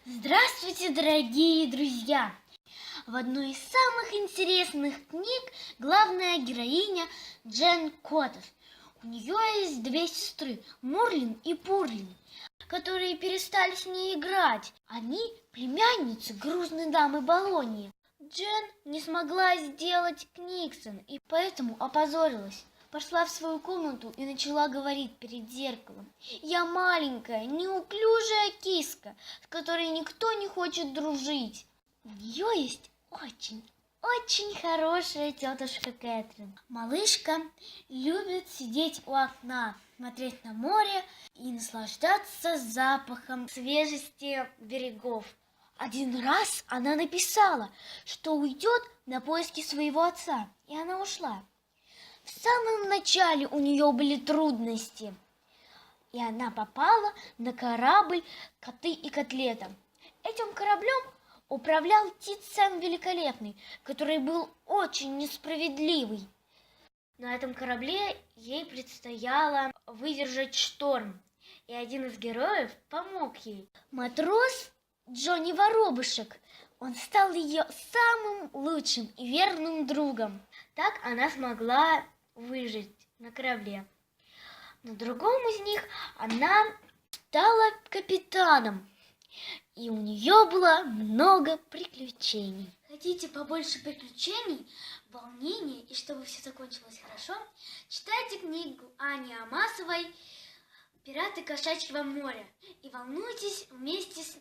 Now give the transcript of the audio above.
Здравствуйте, дорогие друзья! В одной из самых интересных книг главная героиня Джен Котас. У нее есть две сестры, Мурлин и Пурлин, которые перестали с ней играть. Они племянницы грузной дамы Болоньи. Джен не смогла сделать Книксон и поэтому опозорилась. Пошла в свою комнату и начала говорить перед зеркалом. «Я маленькая, неуклюжая киска, с которой никто не хочет дружить. У нее есть очень хорошая тетушка Кэтрин. Малышка любит сидеть у окна, смотреть на море и наслаждаться запахом свежести берегов. Один раз она написала, что уйдет на поиски своего отца, и она ушла. В самом начале у нее были трудности, и она попала на корабль «Коты и котлета». Этим кораблем управлял Тит-Сен Великолепный, который был очень несправедливый. На этом корабле ей предстояло выдержать шторм, и один из героев помог ей. Матрос Джонни Воробушек. Он стал ее самым лучшим и верным другом. Так она смогла выжить на корабле. На другом из них она стала капитаном, и у нее было много приключений. Хотите побольше приключений, волнения и чтобы все закончилось хорошо? Читайте книгу Ани Амасовой «Пираты Кошачьего моря» и волнуйтесь вместе с